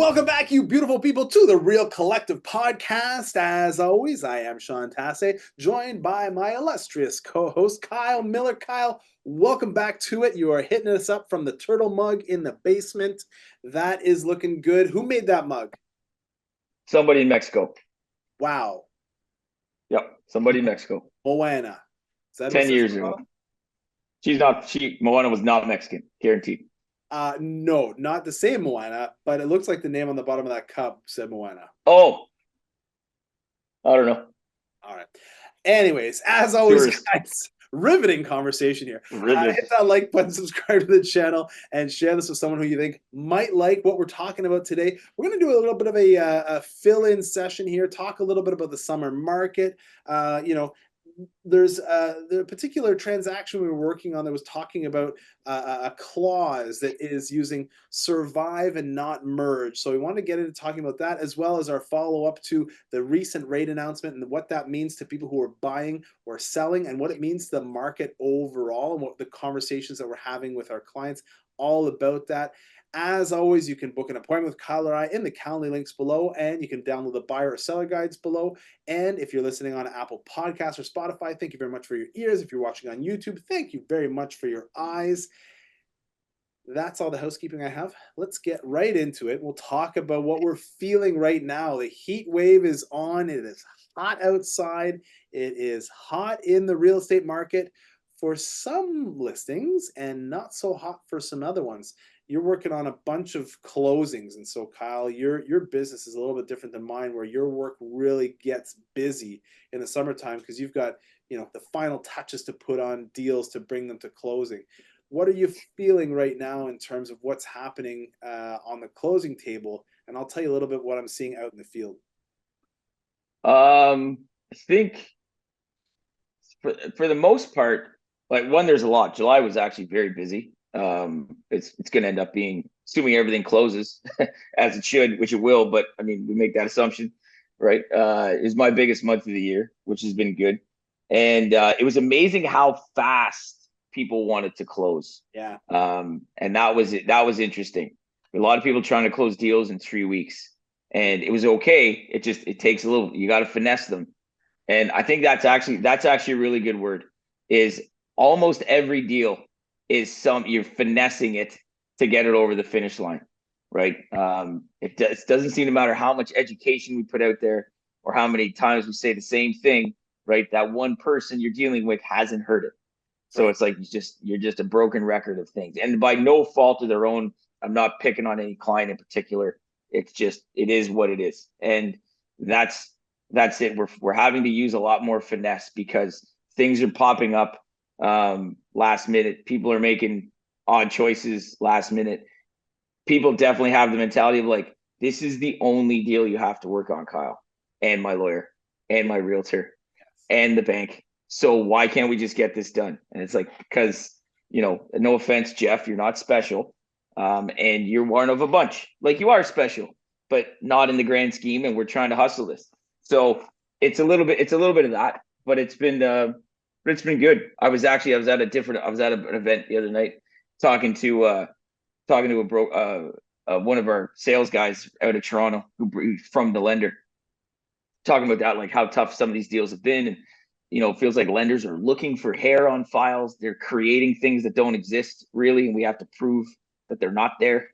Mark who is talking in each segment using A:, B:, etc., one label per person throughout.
A: Welcome back, you beautiful people, to the Real Collective Podcast. As always, I am Sean Tasse, joined by my illustrious co-host, Kyle Miller. Kyle, welcome back to it. You are hitting us up from the turtle mug in the basement. That is looking good. Who made that mug?
B: Somebody in Mexico.
A: Wow.
B: Yep, somebody in Mexico.
A: Moana. Is that what
B: 10
A: says
B: years
A: on the
B: ago.
A: bottom?
B: Moana was not Mexican, guaranteed.
A: No, not the same Moana, but it looks like the name on the bottom of that cup said Moana.
B: Oh, I don't know.
A: All right. Anyways, as always,
B: Tourist.
A: guys, riveting conversation here.
B: Riveting.
A: Hit that like button, subscribe to the channel, and share this with someone who you think might like what we're talking about today. We're going to do a little bit of a fill-in session here, talk a little bit about the summer market. There's the particular transaction we were working on that was talking about a clause that is using survive and not merge. So we want to get into talking about that, as well as our follow-up to the recent rate announcement and what that means to people who are buying or selling, and what it means to the market overall, and what the conversations that we're having with our clients all about that. As always, you can book an appointment with Kyle or I in the Calendly links below, and you can download the buyer or seller guides below. And if you're listening on Apple Podcasts or Spotify, thank you very much for your ears. If you're watching on YouTube, thank you very much for your eyes. That's all the housekeeping I have. Let's get right into it. We'll talk about what we're feeling right now. The heat wave is on. It is hot outside. It is hot in the real estate market for some listings and not so hot for some other ones. You're working on a bunch of closings, and so Kyle, your business is a little bit different than mine, where your work really gets busy in the summertime because you've got the final touches to put on deals to bring them to closing. What are you feeling right now in terms of what's happening on the closing table? And I'll tell you a little bit what I'm seeing out in the field.
B: I think for the most part, there's a lot. July was actually very busy. It's going to end up being, assuming everything closes as it should, which it will, but I mean, we make that assumption, right? Is my biggest month of the year, which has been good. And it was amazing how fast people wanted to close.
A: Yeah.
B: And that was it. That was interesting. A lot of people trying to close deals in 3 weeks, and it was okay. It takes a little, you got to finesse them. And I think that's actually a really good word. Is almost every deal is you're finessing it to get it over the finish line, right? It doesn't seem to matter how much education we put out there or how many times we say the same thing, right? That one person you're dealing with hasn't heard it. So it's like you're just a broken record of things. And by no fault of their own, I'm not picking on any client in particular. It's just, it is what it is. And that's it. We're having to use a lot more finesse because things are popping up last minute. People are making odd choices last minute. People definitely have the mentality of like, this is the only deal you have to work on, Kyle, and my lawyer and my realtor and the bank. So why can't we just get this done? And it's like, because, no offense, Jeff, you're not special. And you're one of a bunch. Like, you are special, but not in the grand scheme. And we're trying to hustle this. So it's a little bit of that, but it's been good. I was at an event the other night talking to one of our sales guys out of Toronto who from the lender, talking about that, like how tough some of these deals have been. And, it feels like lenders are looking for hair on files. They're creating things that don't exist really. And we have to prove that they're not there.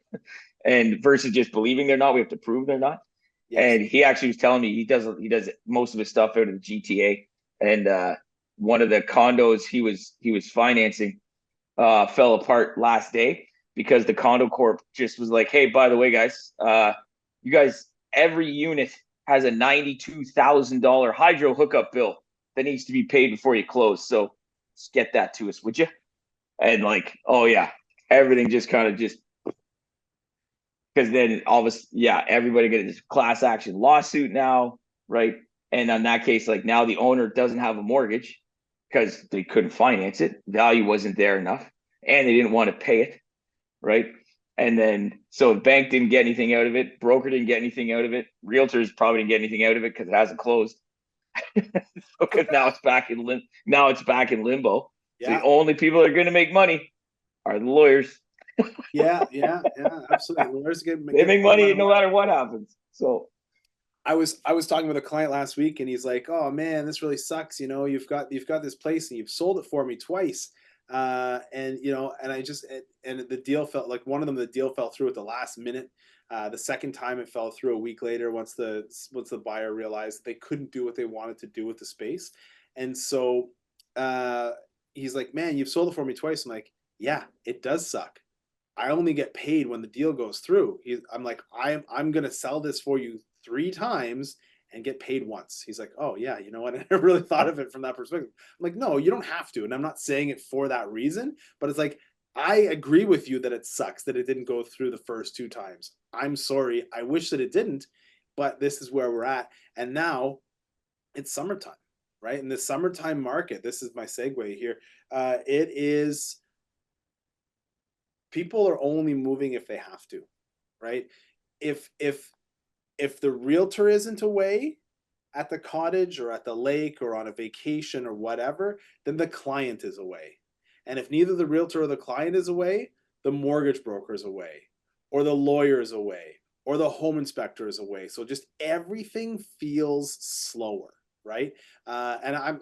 B: And versus just believing they're not, we have to prove they're not. Yes. And he actually was telling me he does most of his stuff out of the GTA. And one of the condos he was financing fell apart last day because the condo corp just was like, hey, by the way, guys, you guys, every unit has a $92,000 hydro hookup bill that needs to be paid before you close. So just get that to us, would you? And like, oh yeah, everything just kind of just, because then all of us, yeah, everybody get this class action lawsuit now, right? And in that case, like now the owner doesn't have a mortgage because they couldn't finance it. Value wasn't there enough and they didn't want to pay it, right? And then, so the bank didn't get anything out of it. Broker didn't get anything out of it. Realtors probably didn't get anything out of it because it hasn't closed. Because now it's back in limbo. Yeah. So the only people that are going to make money are the lawyers.
A: Yeah, absolutely. Lawyers
B: They
A: get
B: make
A: paid no
B: money
A: matter
B: no
A: what.
B: matter what happens. So
A: I was talking with a client last week, and he's like, "Oh man, this really sucks. You've got this place, and you've sold it for me twice, and and I just and the deal felt like one of them. The deal fell through at the last minute. The second time it fell through a week later, once the buyer realized they couldn't do what they wanted to do with the space, and so uh, he's like, "Man, you've sold it for me twice." I'm like, "Yeah, it does suck. I only get paid when the deal goes through." I'm like, I'm gonna sell this for you three times and get paid once. He's like, oh yeah, you know what? I never really thought of it from that perspective. I'm like, no, you don't have to, and I'm not saying it for that reason, but it's like I agree with you that it sucks that it didn't go through the first two times. I'm sorry. I wish that it didn't, but this is where we're at, and now it's summertime, right? In the summertime market, this is my segue here. It is people are only moving if they have to, right? If the realtor isn't away at the cottage or at the lake or on a vacation or whatever, then the client is away. And if neither the realtor or the client is away, the mortgage broker is away, or the lawyer is away, or the home inspector is away. So just everything feels slower, right? And I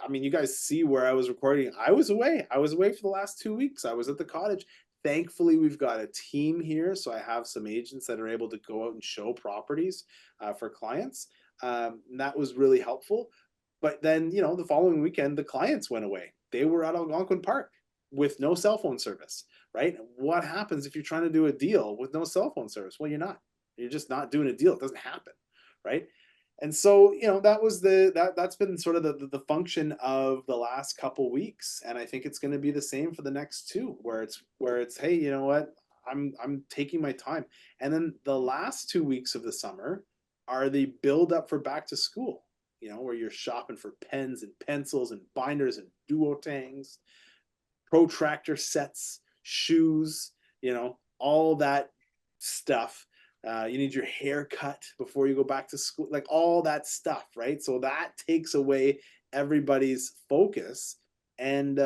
A: mean, you guys see where I was recording. I was away. I was away for the last 2 weeks. I was at the cottage. Thankfully, we've got a team here, so I have some agents that are able to go out and show properties for clients. That was really helpful. But then, the following weekend, the clients went away. They were at Algonquin Park with no cell phone service, right? What happens if you're trying to do a deal with no cell phone service? Well, you're not. You're just not doing a deal. It doesn't happen, right? And so, that was that's been sort of the function of the last couple weeks, and I think it's going to be the same for the next two, where it's hey, you know what? I'm taking my time. And then the last 2 weeks of the summer are the build up for back to school, where you're shopping for pens and pencils and binders and duotangs, protractor sets, shoes, all that stuff. You need your hair cut before you go back to school, like all that stuff, right? So that takes away everybody's focus. And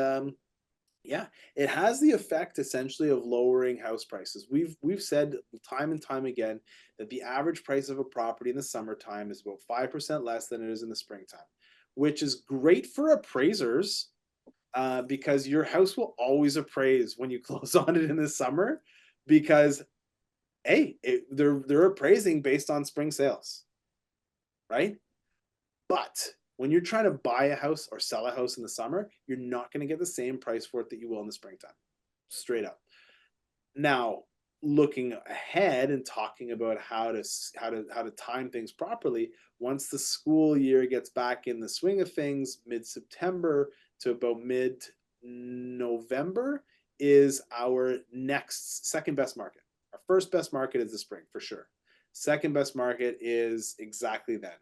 A: yeah, it has the effect essentially of lowering house prices. We've said time and time again that the average price of a property in the summertime is about 5% less than it is in the springtime, which is great for appraisers because your house will always appraise when you close on it in the summer because hey, they're appraising based on spring sales, right? But when you're trying to buy a house or sell a house in the summer, you're not going to get the same price for it that you will in the springtime, straight up. Now, looking ahead and talking about how to time things properly, once the school year gets back in the swing of things, mid-September to about mid-November is our next second best market. Our first best market is the spring for sure. Second best market is exactly then.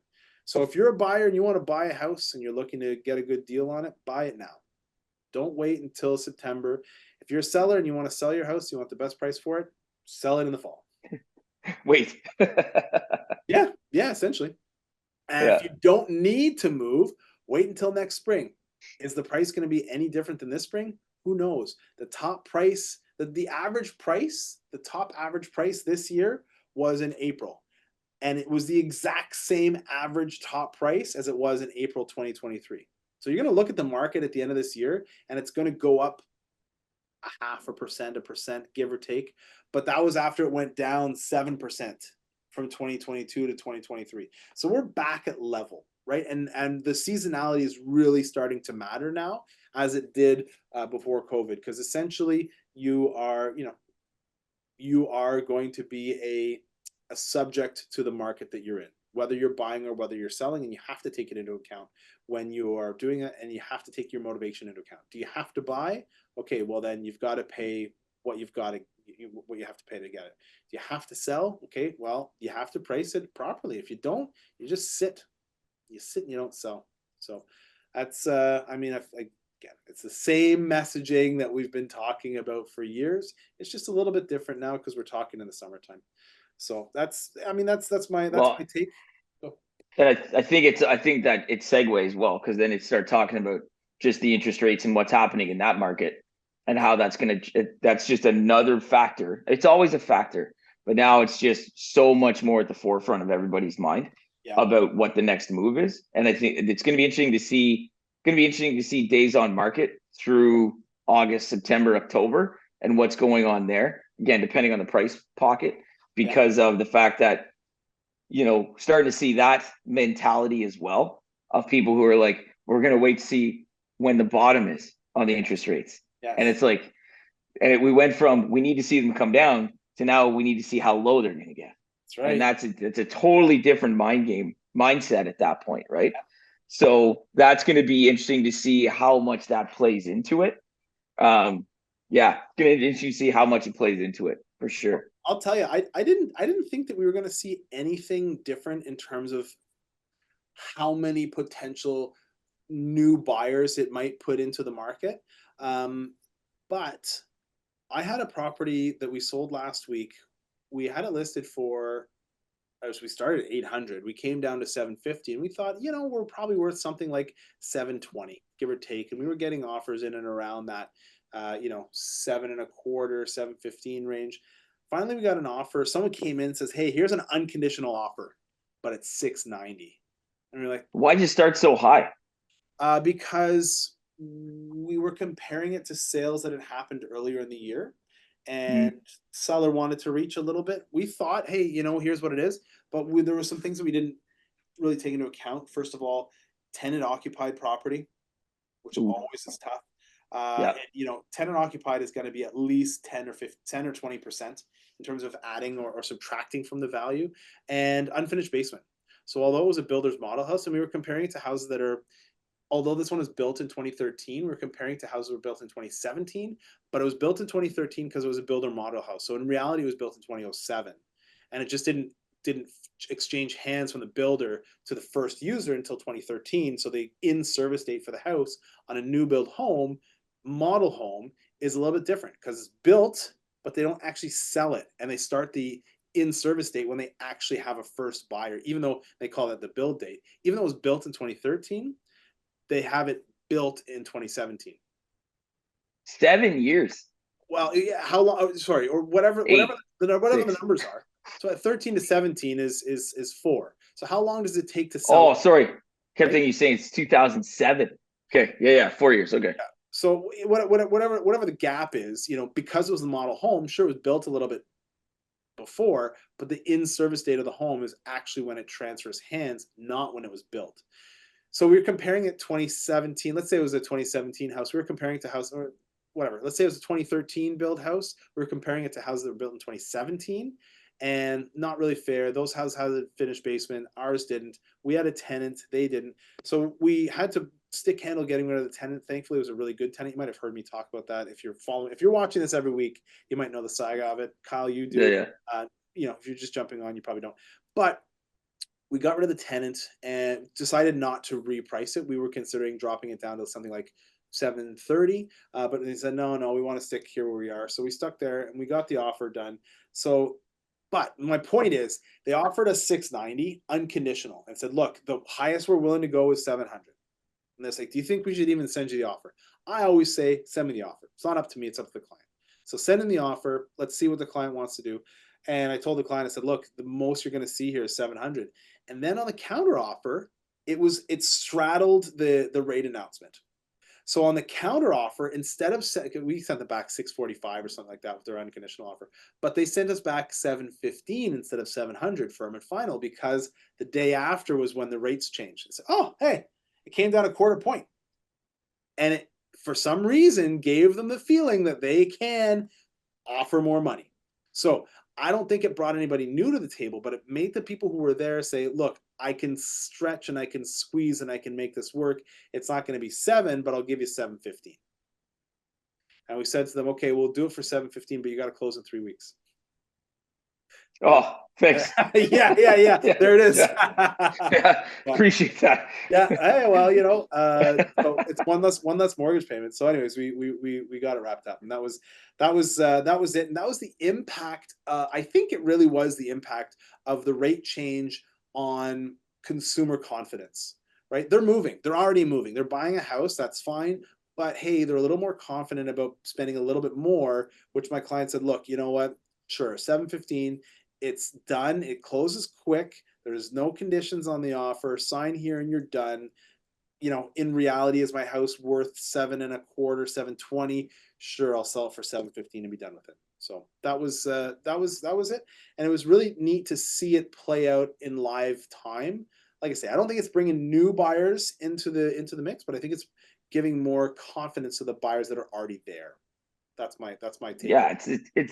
A: So if you're a buyer and you want to buy a house and you're looking to get a good deal on it, buy it now. Don't wait until September. If you're a seller and you want to sell your house, you want the best price for it, sell it in the fall.
B: wait.
A: Yeah, essentially. And if
B: Yeah.
A: you don't need to move, wait until next spring. Is the price going to be any different than this spring? Who knows? The top price, the average price, the top average price this year was in April. And it was the exact same average top price as it was in April 2023. So you're going to look at the market at the end of this year and it's going to go up a half a percent, give or take. But that was after it went down 7% from 2022 to 2023. So we're back at level, right? And the seasonality is really starting to matter now, as it did before COVID, because essentially you are going to be a subject to the market that you're in, whether you're buying or whether you're selling, and you have to take it into account when you are doing it, and you have to take your motivation into account. Do you have to buy? Okay, well then you've got to pay what you've got to what you have to pay to get it. Do you have to sell? Okay, well you have to price it properly. If you don't, you just sit. You sit and you don't sell. So that's I mean, again, it's the same messaging that we've been talking about for years. It's just a little bit different now because we're talking in the summertime. So I mean, that's my
B: Well,
A: take. Oh,
B: and I think that it segues well because then it start talking about just the interest rates and what's happening in that market. and how that's just another factor. It's always a factor, but now it's just so much more at the forefront of everybody's mind
A: Yeah.
B: about what the next move is. And I think it's going to be interesting to see. Going to be interesting to see days on market through August, September, October, and what's going on there. Again, depending on the price pocket,
A: Yeah.
B: because of the fact that starting to see that mentality as well of people who are like, we're going to wait to see when the bottom is on the interest rates. And
A: Yes.
B: it's like, we went from we need to see them come down to now we need to see how low they're going to get.
A: That's
B: And
A: right.
B: it's a totally different mindset at that point, right? So that's going to be interesting to see how much that plays into it. Yeah, going to be interesting to see how much it plays into it for sure.
A: I'll tell you, I didn't think that we were going to see anything different in terms of how many potential new buyers it might put into the market. But I had a property that we sold last week. We had it listed for, as we started at 800, we came down to 750, and we thought, we're probably worth something like 720, give or take. And we were getting offers in and around that, 7.25, 715 range. Finally, we got an offer. Someone came in and says, "Hey, here's an unconditional offer, but it's 690." And we're like,
B: Why'd you start so high?
A: because we were comparing it to sales that had happened earlier in the year,
B: Mm.
A: and seller wanted to reach a little bit. We thought, hey, here's what it is, but there were some things that we didn't really take into account. First of all, tenant occupied property, which
B: Ooh.
A: always is tough.
B: Yeah.
A: And, tenant occupied is going to be at least 10 or 15, 10 or 20% in terms of adding or subtracting from the value, and unfinished basement. So although it was a builder's model house, and we were comparing it to houses that are, although this one was built in 2013, we're comparing to houses that were built in 2017, but it was built in 2013 because it was a builder model house. So in reality, it was built in 2007, and it just didn't exchange hands from the builder to the first user until 2013. So the in-service date for the house on a new build home, model home, is a little bit different because it's built, but they don't actually sell it, and they start the in-service date when they actually have a first buyer, even though they call that the build date. Even though it was built in 2013, they have it built in 2017.
B: 7 years.
A: Well, yeah, how long? Oh, sorry, or whatever,
B: Eight.
A: whatever the
B: Six.
A: numbers are. So at 13 to 17 is 4. So how long does it take to sell
B: Oh,
A: it?
B: sorry. Kept
A: Right?
B: thinking you saying it's 2007. Okay. Yeah. 4 years. Okay.
A: Yeah. So whatever the gap is, because it was the model home, sure, it was built a little bit before, but the in-service date of the home is actually when it transfers hands, not when it was built. So we were comparing it 2017. Let's say it was a 2017 house. We were comparing it to house, or whatever. Let's say it was a 2013 build house. We were comparing it to houses that were built in 2017, and not really fair. Those houses had a finished basement. Ours didn't. We had a tenant. They didn't. So we had to stick handle getting rid of the tenant. Thankfully, it was a really good tenant. You might have heard me talk about that. If you're watching this every week, you might know the saga of it. Kyle, you
B: Yeah.
A: do.
B: Yeah.
A: If you're just jumping on, you probably don't. But we got rid of the tenant and decided not to reprice it. We were considering dropping it down to something like 730, but they said no, we want to stick here where we are. So we stuck there, and we got the offer done. So, but my point is, they offered us 690 unconditional and said, look, the highest we're willing to go is 700. And they're like, do you think we should even send you the offer? I always say, send me the offer. It's not up to me, it's up to the client. So send in the offer. Let's see what the client wants to do. And I told the client, I said, look, the most you're going to see here is 700. And then on the counter offer, it straddled the rate announcement. So on the counter offer, instead of we sent them back 645 or something like that with their unconditional offer, but they sent us back 715 instead of 700 firm and final, because the day after was when the rates changed. Said, oh, hey, it came down a quarter point, and it, for some reason, gave them the feeling that they can offer more money. So I don't think it brought anybody new to the table, but it made the people who were there say, look, I can stretch and I can squeeze and I can make this work. It's not going to be 7, but I'll give you 715. And we said to them, okay, we'll do it for 715, but you got to close in 3 weeks.
B: Oh, thanks.
A: Yeah.
B: Yeah.
A: There it is.
B: Yeah. Appreciate that.
A: Yeah. Hey, well, so it's one less mortgage payment. So, anyways, we got it wrapped up, and that was it, and that was the impact. I think it really was the impact of the rate change on consumer confidence. Right? They're moving. They're already moving. They're buying a house. That's fine. but hey, they're a little more confident about spending a little bit more, which my client said, look, you know what? Sure, 715, it's done. It closes quick. There's no conditions on the offer. Sign here and you're done. You know, in reality, is my house worth 7.25, 720? Sure, I'll sell it for 715 and be done with it. So that was it, and it was really neat to see it play out in live time. Like I say, I don't think it's bringing new buyers into the mix, but I think it's giving more confidence to the buyers that are already there. That's my take.
B: Yeah, it's you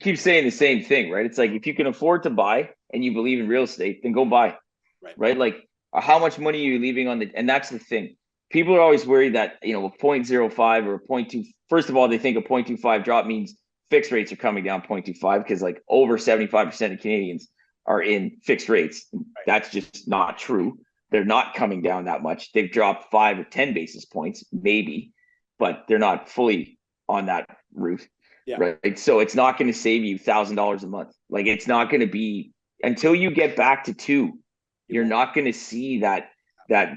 B: keep saying the same thing, right? It's like if you can afford to buy and you believe in real estate, then go buy,
A: Right.
B: right? Like how much money are you leaving on the, and that's the thing. People are always worried that, you know, a 0.05 or a 0.2, first of all, they think a 0.25 drop means fixed rates are coming down 0.25 because like over 75% of Canadians are in fixed rates.
A: Right.
B: That's just not true. They're not coming down that much. They've dropped 5 or 10 basis points, maybe, but they're not fully on that route.
A: Yeah.
B: Right. So it's not going to save you $1,000 a month. Like it's not going to be until you get back to 2, you're not going to see that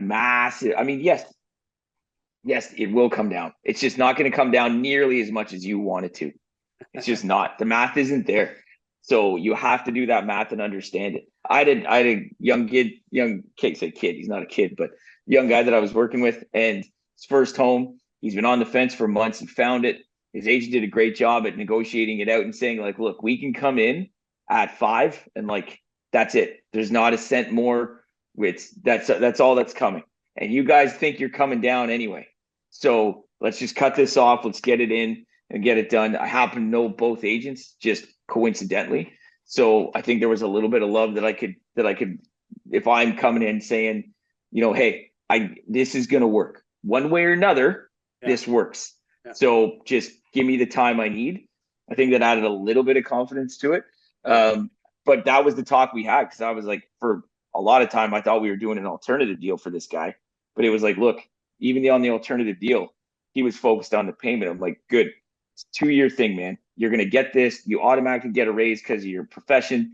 B: massive. I mean, yes, it will come down. It's just not going to come down nearly as much as you want it to. It's just not. The math isn't there. So you have to do that math and understand it. I had a young kid, say kid, he's not a kid, but young guy that I was working with, and his first home, he's been on the fence for months. He found it. His agent did a great job at negotiating it out and saying, like, look, we can come in at 5 and like that's it. There's not a cent more. That's all that's coming. And you guys think you're coming down anyway. So let's just cut this off. Let's get it in and get it done. I happen to know both agents just coincidentally. So I think there was a little bit of love that I could, if I'm coming in saying, you know, hey, this is going to work one way or another. Yeah. This works. Yeah. So just give me the time I need. I think that added a little bit of confidence to it. But that was the talk we had. Cause I was like, for a lot of time, I thought we were doing an alternative deal for this guy, but it was like, look, even on the alternative deal, he was focused on the payment. I'm like, good. It's a 2-year thing, man. You're going to get this. You automatically get a raise because of your profession.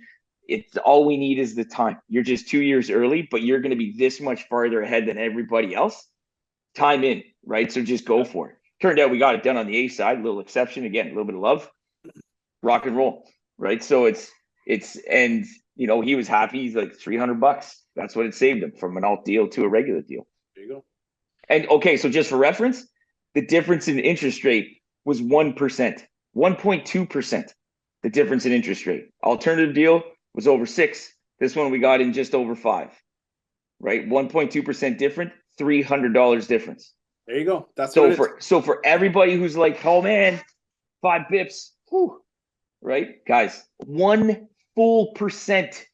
B: It's all we need is the time. You're just 2 years early, but you're going to be this much farther ahead than everybody else. Time in, right? So just go for it. Turned out we got it done on the A side, a little exception. Again, a little bit of love. Rock and roll, right? So it's and you know, he was happy. He's like $300. That's what it saved him from an alt deal to a regular deal.
A: There you go.
B: And okay, so just for reference, the difference in interest rate was 1%, 1.2%. The difference in interest rate. Alternative deal was over 6. This one we got in just over 5. Right, 1.2% different, $300 difference.
A: There you go. That's
B: so for everybody who's like, oh man, 5 bips, whew, right, guys, 1 full percent.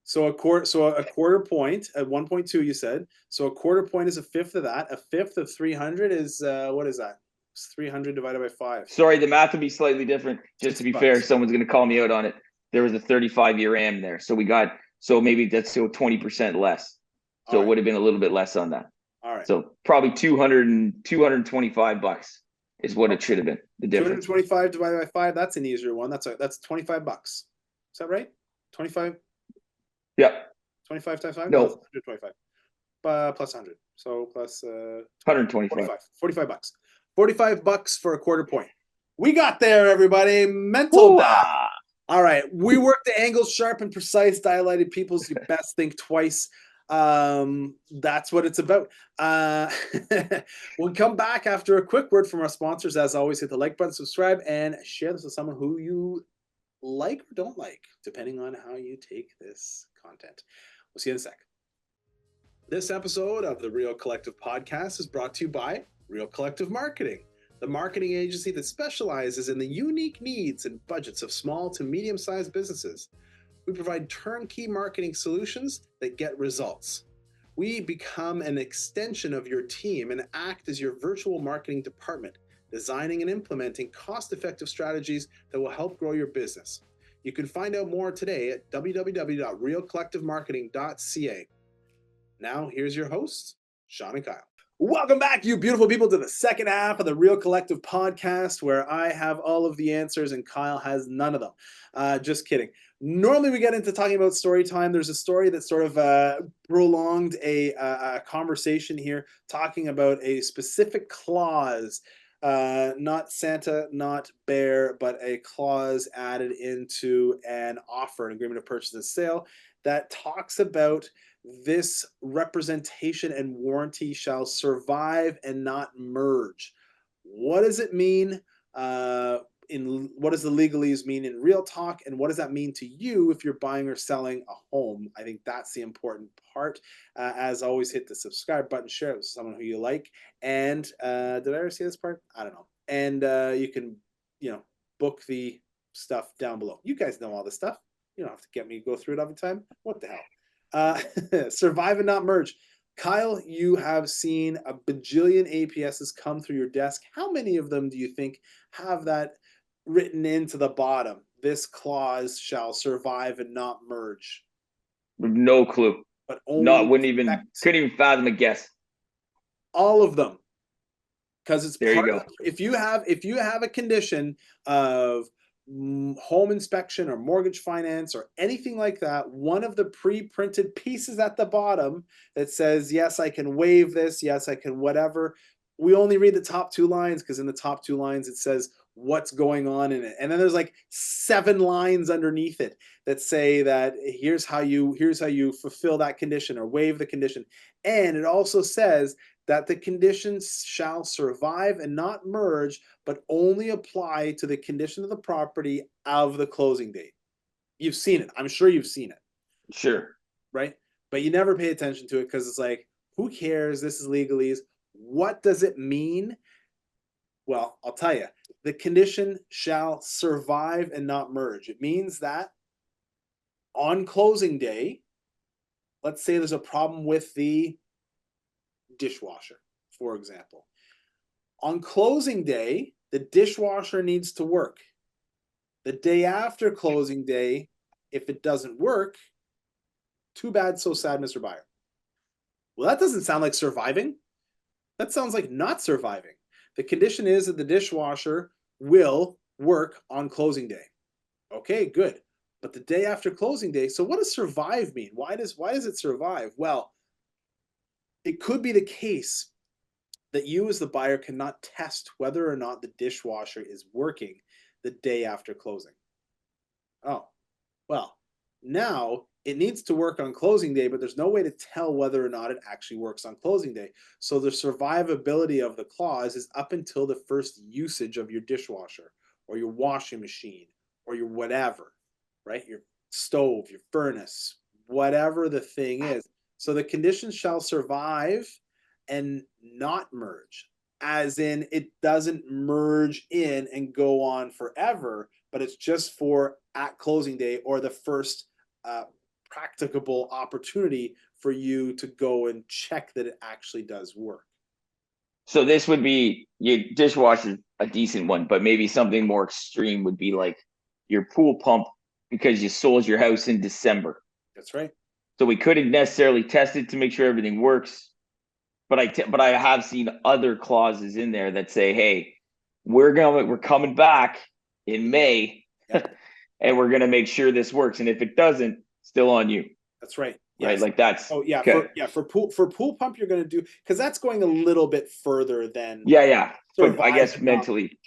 A: So a quarter point at 1.2, you said. So a quarter point is a fifth of that. A fifth of 300 is what is that? It's 300 divided by 5.
B: Sorry, the math would be slightly different. Just to be fair, someone's going to call me out on it. There was a 35-year AM there, so maybe that's still 20% less. So it would have been a little bit less on that.
A: All right.
B: So probably $225 is what it should have been. The difference.
A: 225 divided by 5. That's an easier one. That's $25. Is that right? 25.
B: Yeah.
A: 25 times 5?
B: No.
A: 125. Plus 100. So plus
B: 125.
A: $45. $45 for a quarter point. We got there, everybody. Mental math. All right. We worked the angles sharp and precise, dilated peoples. You best think twice. That's what it's about. We'll come back after a quick word from our sponsors. As always, hit the like button, subscribe, and share this with someone who you like or don't like, depending on how you take this content. We'll see you in a sec. This episode of the Real Collective Podcast is brought to you by Real Collective Marketing, the marketing agency that specializes in the unique needs and budgets of small to medium-sized businesses. We provide turnkey marketing solutions that get results. We become an extension of your team and act as your virtual marketing department, designing and implementing cost-effective strategies that will help grow your business. You can find out more today at www.realcollectivemarketing.ca. Now, here's your hosts, Sean and Kyle. Welcome back, you beautiful people, to the second half of the Real Collective podcast, where I have all of the answers and Kyle has none of them. Just kidding. Normally, we get into talking about story time. There's a story that sort of prolonged a conversation here, talking about a specific clause, not Santa, not bear, but a clause added into an offer, an agreement of purchase and sale, that talks about this representation and warranty shall survive and not merge. What does it mean? What does the legalese mean in real talk, and what does that mean to you if you're buying or selling a home? I think that's the important part. As always, hit the subscribe button, share it with someone who you like, and did I ever say this part? I don't know. And you can, book the stuff down below. You guys know all this stuff. You don't have to get me to go through it every time. What the hell? Survive and not merge. Kyle, you have seen a bajillion APSs come through your desk. How many of them do you think have that written into the bottom? This clause shall survive and not merge.
B: No clue.
A: But
B: Not
A: only
B: couldn't even fathom a guess.
A: all of them. Because it's
B: there
A: part
B: you go.
A: of, if you have a condition of home inspection or mortgage finance or anything like that, one of the pre-printed pieces at the bottom that says, yes, I can waive this, yes, I can whatever, we only read the top two lines, because in the top two lines it says what's going on in it, and then there's like 7 lines underneath it that say that here's how you fulfill that condition or waive the condition. And it also says that the conditions shall survive and not merge, but only apply to the condition of the property of the closing date. You've seen it. I'm sure you've seen it.
B: Sure.
A: Right? But you never pay attention to it because it's like, who cares? This is legalese. What does it mean? Well, I'll tell you. The condition shall survive and not merge. It means that on closing day, let's say there's a problem with the dishwasher, for example. On closing day, the dishwasher needs to work. The day after closing day, if it doesn't work, too bad, so sad, Mr. Buyer. Well, that doesn't sound like surviving. That sounds like not surviving. The condition is that the dishwasher will work on closing day. Okay, good. But the day after closing day, so what does survive mean? Why does it survive? Well, it could be the case that you as the buyer cannot test whether or not the dishwasher is working the day after closing. Oh, well, now it needs to work on closing day, but there's no way to tell whether or not it actually works on closing day. So the survivability of the clause is up until the first usage of your dishwasher or your washing machine or your whatever, right? Your stove, your furnace, whatever the thing is. So the conditions shall survive and not merge, as in it doesn't merge in and go on forever, but it's just for at closing day or the first practicable opportunity for you to go and check that it actually does work.
B: So this would be your dishwasher, a decent one, but maybe something more extreme would be like your pool pump, because you sold your house in December.
A: That's right.
B: So we couldn't necessarily test it to make sure everything works. But I have seen other clauses in there that say, hey, we're coming back in May,
A: yeah.
B: and we're gonna make sure this works. And if it doesn't, still on you.
A: That's right.
B: Yes. Right. Like that's
A: for pool pump, you're gonna do, because that's going a little bit further than
B: yeah. But I guess mentally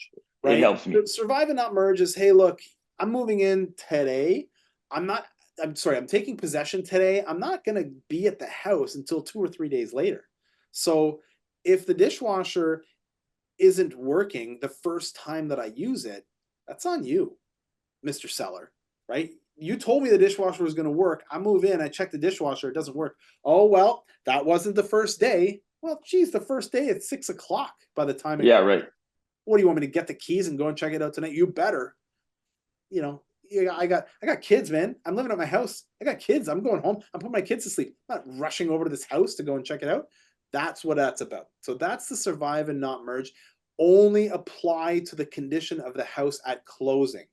A: right?
B: It helps me.
A: Survive and not merge is, hey, look, I'm moving in today. I'm taking possession today. I'm not gonna be at the house until 2 or 3 days later. So if the dishwasher isn't working the first time that I use it, that's on you, Mr. Seller, right? You told me the dishwasher was going to work. I move in, I check the dishwasher, it doesn't work. Oh, well, that wasn't the first day. Well, geez, the first day at 6 o'clock by the time
B: it right.
A: What do you want me to get the keys and go and check it out tonight? You better. I got kids, man. I'm living at my house. I got kids. I'm going home. I'm putting my kids to sleep. I'm not rushing over to this house to go and check it out. That's what that's about. So that's the survive and not merge. Only apply to the condition of the house at closing.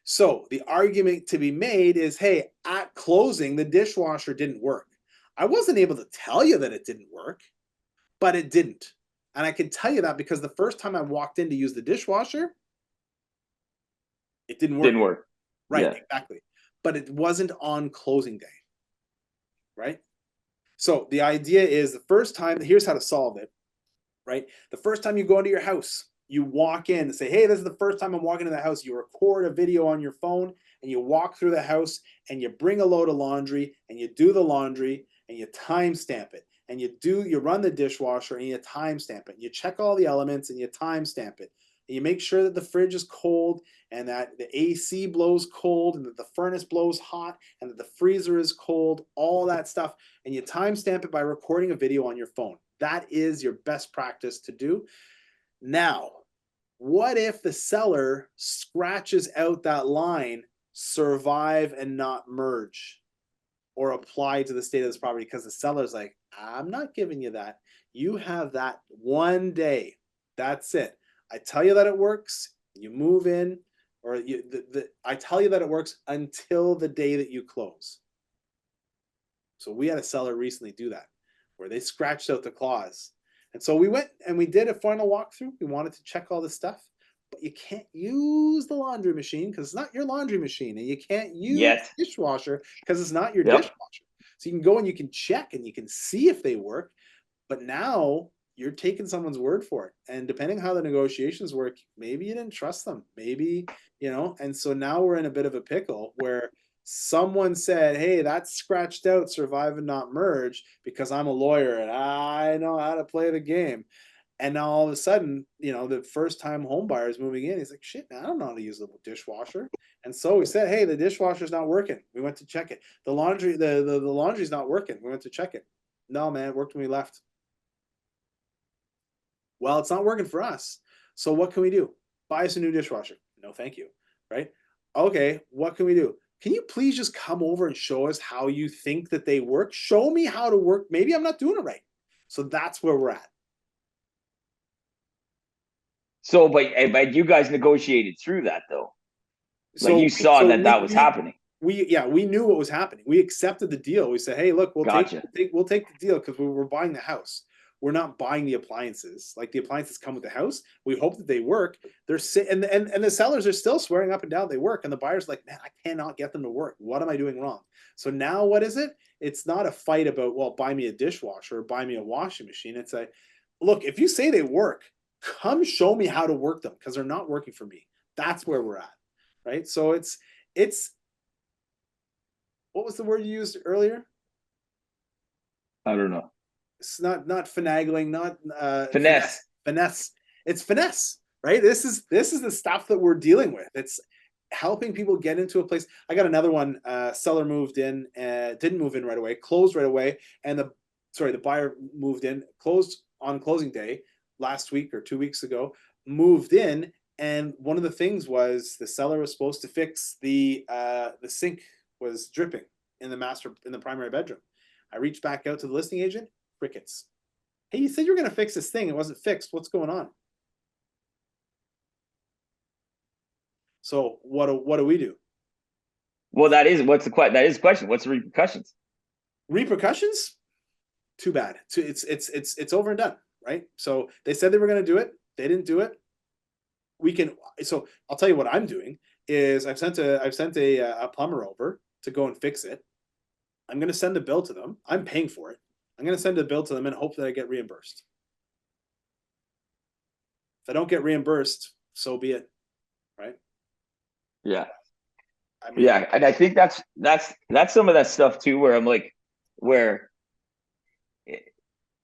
A: So the argument to be made is, hey, at closing, the dishwasher didn't work. I wasn't able to tell you that it didn't work. but it didn't. And I can tell you that because the first time I walked in to use the dishwasher, it didn't work.
B: Didn't work.
A: Right,
B: Yeah.
A: exactly. But it wasn't on closing day, right? So the idea is the first time, here's how to solve it, right? The first time you go into your house, you walk in and say, hey, this is the first time I'm walking into the house. You record a video on your phone and you walk through the house and you bring a load of laundry and you do the laundry and you timestamp it. And you run the dishwasher and you timestamp it. You check all the elements and you timestamp it. And you make sure that the fridge is cold and that the AC blows cold and that the furnace blows hot and that the freezer is cold, all that stuff. And you timestamp it by recording a video on your phone. That is your best practice to do. Now, what if the seller scratches out that line, survive and not merge or apply to the state of this property? Because the seller's like, I'm not giving you that. You have that one day. That's it. I tell you that it works. You move in, or I tell you that it works until the day that you close. So we had a seller recently do that, where they scratched out the clause. And so we went and we did a final walkthrough. We wanted to check all this stuff, but you can't use the laundry machine because it's not your laundry machine, and you can't use the dishwasher because it's not your dishwasher. So you can go and you can check and you can see if they work, but now you're taking someone's word for it. And depending how the negotiations work, maybe you didn't trust them. Maybe, and so now we're in a bit of a pickle where someone said, hey, that's scratched out, survive and not merge, because I'm a lawyer and I know how to play the game. And now all of a sudden, the first time home buyer is moving in. He's like, shit, man, I don't know how to use the dishwasher. And so we said, hey, the dishwasher's not working. We went to check it. The laundry's not working. We went to check it. No, man, it worked when we left. Well, it's not working for us. So what can we do? Buy us a new dishwasher. No, thank you. Right? Okay, what can we do? Can you please just come over and show us how you think that they work? Show me how to work. Maybe I'm not doing it right. So that's where we're at.
B: So, but you guys negotiated through that though. Like you saw that was happening.
A: We knew what was happening. We accepted the deal. We said, hey, look, we'll take the deal because we're buying the house. We're not buying the appliances. Like the appliances come with the house. We hope that they work. And the sellers are still swearing up and down they work. And the buyer's like, man, I cannot get them to work. What am I doing wrong? So now what is it? It's not a fight about, well, buy me a dishwasher or buy me a washing machine. It's a, look, if you say they work, come show me how to work them because they're not working for me. That's where we're at. Right? So it's what was the word you used earlier?
B: I don't know.
A: It's not finagling, not
B: finesse.
A: Finesse. It's finesse, right? This is the stuff that we're dealing with. It's helping people get into a place. I got another one. Seller moved in, didn't move in right away, closed right away, and the buyer moved in, closed on closing day last week or 2 weeks ago, moved in, and one of the things was the seller was supposed to fix the sink was dripping in the primary bedroom. I reached back out to the listing agent. Crickets. Hey, you said you were going to fix this thing. It wasn't fixed. What's going on? So what do we do?
B: Well, that is the question. What's the repercussions?
A: Repercussions? Too bad. It's over and done, right? So they said they were going to do it. They didn't do it. So I'll tell you what I'm doing is I've sent a plumber over to go and fix it. I'm going to send the bill to them. I'm paying for it. I'm going to send a bill to them and hope that I get reimbursed. If I don't get reimbursed, so be it, right?
B: Yeah. And I think that's some of that stuff too, where I'm like, I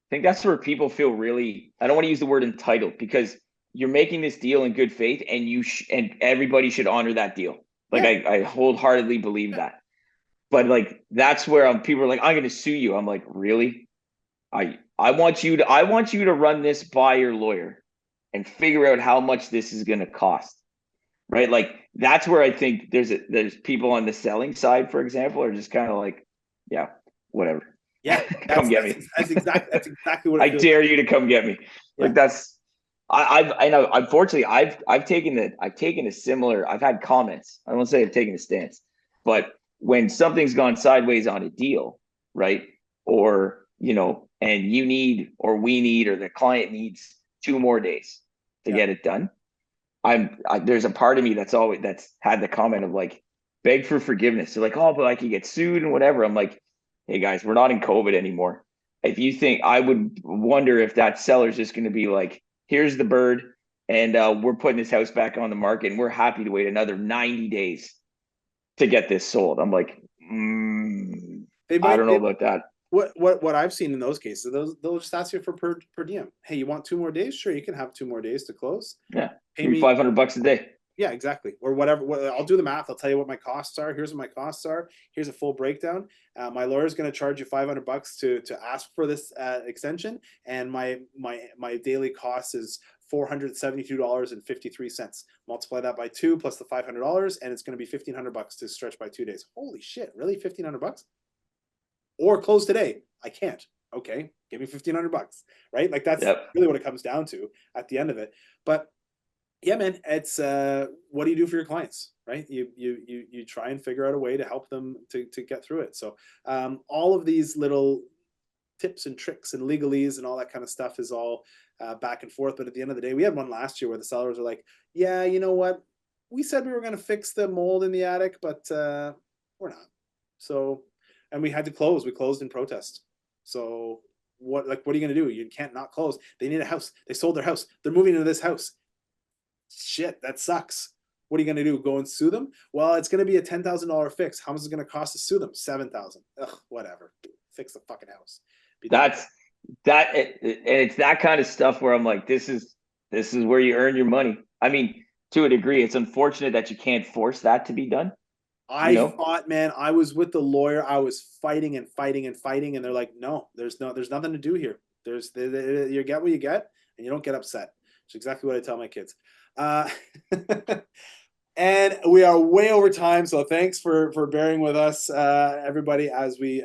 B: think that's where people feel really, I don't want to use the word entitled, because you're making this deal in good faith and and everybody should honor that deal. Like I wholeheartedly believe that. But like that's where people are like, I'm going to sue you. I'm like, really? I want you to run this by your lawyer and figure out how much this is going to cost. Right? Like that's where I think there's people on the selling side, for example, are just kind of like, yeah, whatever.
A: Yeah,
B: come get me.
A: That's exactly what
B: I dare you to come get me. Yeah. Like that's I know. Unfortunately, I've taken a similar. I've had comments. I won't say I've taken a stance, but when something's gone sideways on a deal, right? Or and you need, or we need, or the client needs 2 more days to
A: Yeah.
B: get it done, there's a part of me that's had the comment of like, beg for forgiveness. They're like, oh, but I could get sued and whatever. I'm like, hey guys, we're not in COVID anymore. If you think, I would wonder if that seller's just going to be like, here's the bird, and we're putting this house back on the market, and we're happy to wait another 90 days to get this sold. I'm like,
A: They
B: I
A: might
B: don't know about that.
A: what I've seen in those cases, they'll just ask you for per diem. Hey, you want 2 more days? Sure, you can have 2 more days to close.
B: Yeah,
A: Pay
B: three
A: me.
B: $500 a day.
A: Yeah, exactly. Or whatever. I'll do the math. I'll tell you what my costs are. Here's what my costs are. Here's a full breakdown. My lawyer's going to charge you $500 to ask for this extension, and my daily cost is $472.53. Multiply that by 2 plus the $500, and it's going to be $1,500 to stretch by 2 days. Holy shit! Really, $1,500? Or close today? I can't. Okay, give me $1,500. Right? Like that's really what it comes down to at the end of it. But yeah, man, it's what do you do for your clients, right? You try and figure out a way to help them to get through it. So all of these little tips and tricks and legalese and all that kind of stuff is all back and forth. But at the end of the day, we had one last year where the sellers are like, yeah, you know what? We said we were going to fix the mold in the attic, but we're not. So, and we had to close. We closed in protest. So what are you going to do? You can't not close. They need a house. They sold their house. They're moving into this house. Shit, that sucks. What are you going to do? Go and sue them? Well, it's going to be a $10,000 fix. How much is it going to cost to sue them? $7,000. Ugh, whatever. Fix the fucking house.
B: That's that, and it's that kind of stuff where I'm like, this is where you earn your money. I mean, to a degree, it's unfortunate that you can't force that to be done.
A: I thought, man, I was with the lawyer. I was fighting and fighting and fighting, and they're like, no, there's nothing to do here. You get what you get, and you don't get upset. It's exactly what I tell my kids. And we are way over time, so thanks for bearing with us, everybody, as we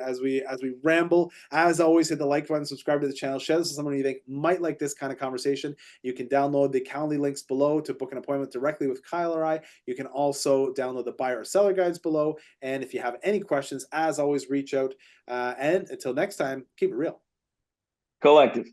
A: ramble. As always, hit the like button, subscribe to the channel, share this with someone you think might like this kind of conversation. You can download the Calendly links below to book an appointment directly with Kyle or I. You can also download the buyer or seller guides below. And if you have any questions, as always, reach out. And until next time, keep it real.
B: Collective.